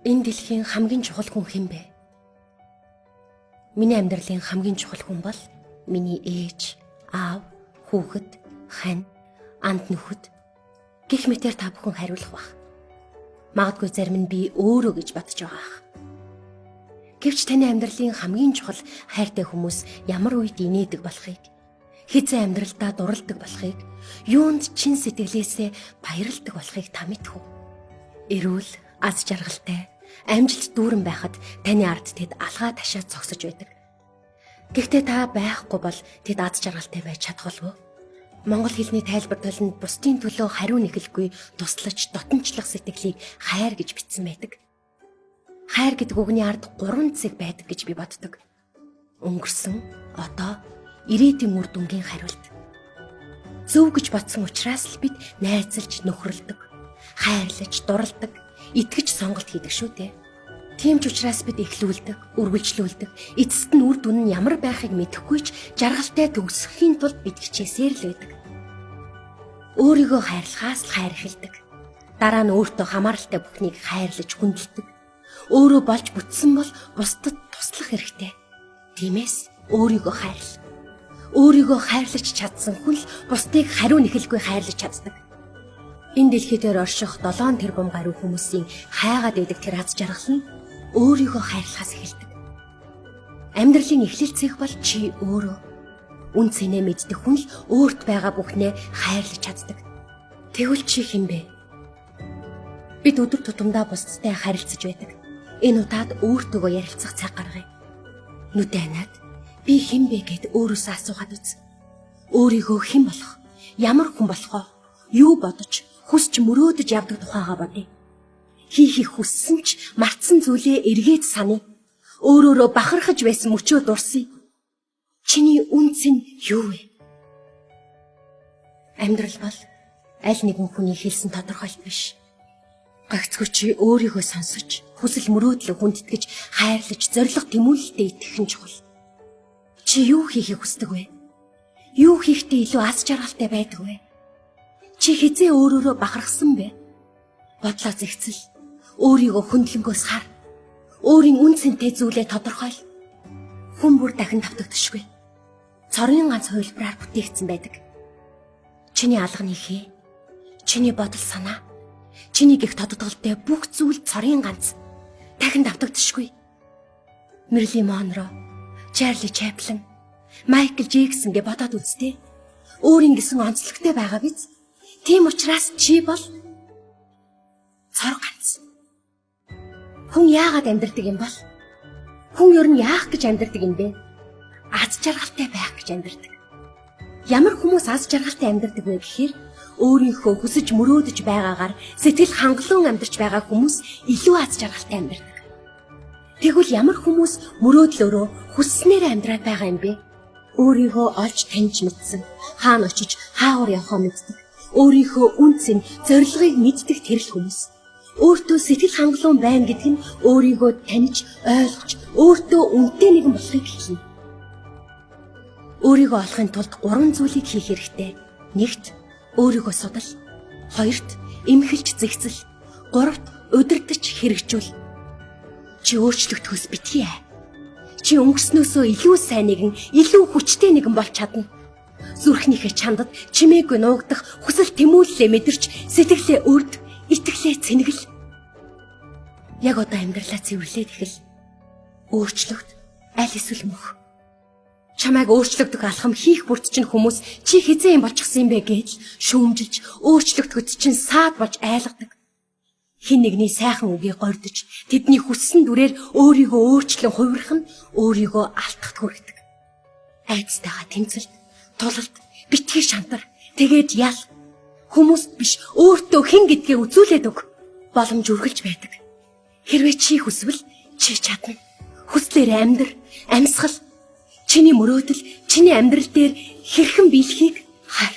Энэ дэлхийн хамгийн чухал хүн хэн бэ? Миний амьдралын хамгийн чухал хүн бол миний ээж, аав, хүүхэд, хань, анд нөхөд гэх мэтээр та бүхэн хариулах бах. Магадгүй зарим нь би өөрөө гэж бодож байгаа ах. Гэвч таны амьдралын хамгийн чухал хайртай хүмүүс ямар үед инээдэг болохыг, хэзээ амьдралдаа дуралдаг болохыг, юунд чин сэтгэлээсээ баярлдаг болохыг та мэдэх үү? Эрүүл, аз жаргалтай, амжилт дүүрэн байхад таны ард тэд алгаа ташаад зогсож байдаг. Гэхдээ та байхгүй бол тэд аз жаргалтай байж чадахгүй. Монгол хэлний тайлбар толинд бусдын төлөө хариу нэгэлгүй туслаж дотнчлах сэтгэлийг хайр гэж бичсэн байдаг. Хайр гэдэг үгний ард 3 зэг байдаг гэж би боддог. Өнгөрсөн, одоо, ирээдүйн үр дүнгийн хариулт. Зөв гэж бодсон учраас л бид найзалж нөхрөлдөг, хайрлаж дуралдаг, итгэж сонголт хийдэг шүү дээ. Тийм ч учраас бид эхлүүлдэг, үргэлжлүүлдэг, эцэст нь үр дүн нь ямар байхыг мэдэхгүй ч жаргалтай төгсөхийн тулд бид хичээсээр л байдаг. Өөрийгөө хайрлахаас л хайр эхэлдэг. Дараа нь өөртөө хамааралтай бүхнийг хайрлаж хүндэлдэг. Өөрөө болж бүтсэн бол бусдад туслах хэрэгтэй. Тиймээс өөрийгөө хайрл. Өөрийгөө хайрлаж чадсан хүн л бусдыг хариу нэхэлгүй хайрлаж чаддаг. Энэ дэлхий дээр орших 7 тэрбум гаруй хүмүүсийн хайгаад байдаг тэр аз жаргал нь өөрийгөө хайрлахаас эхэлдэг. Амьдралын эхлэл цэг бол чи өөрөө. Үн цэнэ мэддэг хүн л өөрт байгаа бүхнээ хайрлаж чаддаг. Тэгвэл чи хэн бэ? Бид өдөр тутамдаа бусдтай харилцаж байдаг. Энэ удаад өөртөөгөө ярилцах цаг гаргая. Нүдэ ханаад би хэн бэ гэд өөрөөсөө асуухад үз. Өөрийгөө хэн болох, ямар хүн болох вэ? Юу бодож, хүсч мөрөөдөж явдаг тухайгаа бодъё. Хийхийг хүссэн ч мартсан зүйлээ эргээд саний. Өөрөөрөө бахархаж байсан мөчөө дурсъя. Чиний үнц нь юу вэ? Амьдрал бол аль нэгэн хүний хэлсэн тодорхойлт биш. Гагцгүй чи өөрийгөө сонсож, хүсэл мөрөөдлөө хүндэтгэж, хайрлаж, зориг тэмүүлэлтэд итгэх нь чухал. Чи юу хийхийг хүсдэг вэ? Юу хийхдээ илүү аз жаргалтай байдаг вэ? Чи хизээ өөрөөрөө бахархсан бэ? Бодлоо зэгцэл. Өөрийгөө хөндлөнгөөс хар. Өөрийн үн цэнтэй зүйлээ тодорхойл. Хүн бүр дахин давтагдчихгүй. Цорын ганц хувилбараар бүтээгдсэн байдаг. Чиний алганы хээ, чиний бодол санаа, чиний гих тодтолтой бүх зүйл цорын ганц дахин давтагдчихгүй. Мэрли Монро, Чарли Чаплин, Майкл Джексон гэ бодоод үзтээ. Өөрийн гэсэн онцлогтой байгаа биз? Тийм учраас чи бол цор ганц. Хүн яагаад амьдардаг юм бол? Хүн ер нь яах гэж амьдардаг юм бэ? Аз жаргалтай байх гэж амьдардаг. Ямар хүмүүс аз жаргалтай амьдардаг вэ гэхээр өөрийнхөө хүсэж мөрөөдөж байгаагаар сэтгэл хангалуун амьдарч байгаа хүмүүс илүү аз жаргалтай амьдардаг. Тэгвэл ямар хүмүүс мөрөөдлөөрөө хүсснээр амьдраад байгаа юм бэ? Өөрийгөө олж таньж мэдсэн, хаана очиж хаагур явахаа мэддэг. Өөрийнхөө үнцэн, зорилгыг мэддэг тэрл хүмүүс. Өөртөө сэтгэл хангалуун байна гэдэг нь өөрийгөө таньж, ойлгож, өөртөө үнэтэй нэгэн болохыг хэлнэ. Өөрийгөө олохын тулд 3 зүйлийг хийх хэрэгтэй. 1-т өөрийгөө судал, 2-т эмхэлж зэгцэл, 3-т удирдах хэрэгжүүл. Чи өөрчлөгдөхөөс битгий. Чи өнгөрснөөсөө илүү сайн нэгэн, илүү хүчтэй нэгэн болж чадна. Зүрхнийхээ чандад чимээгүй нуугдах хүсэл тэмүүллээ мэдэрч сэтгэлээ өрд, итгэлээ цэнэгэл. Яг одоо амьдралаа цэвэрлээд ихэл. Өөрчлөгд, аль эсвэл мөх. Чамайг өөрчлөгдөх алхам хийх бүрт чинь хүмүүс чи хизээ юм болчихсон юм бэ гэж шүүмжилж, өөрчлөгдөхөд чинь саад болж айлгадаг. Хин нэгний сайхан үгийг гордож, тэдний хүссэн дүрээр өөрийгөө өөрчлөн хувирах нь өөрийгөө алдахад хүргэдэг. Айцтайгаа тэмцэлт, тулалт, битгий шантар, тэгээд ял. Хүмүүст биш өөртөө хэн гэдгээ үзүүлээд өг. Боломж үргэлж байдаг. Хэрвээ чи хүсвэл чи чадна. Хүслээр амьдр, амьсгал. Чиний мөрөөдөл, чиний амьдрал дээр хэрхэн биелэхийг хар.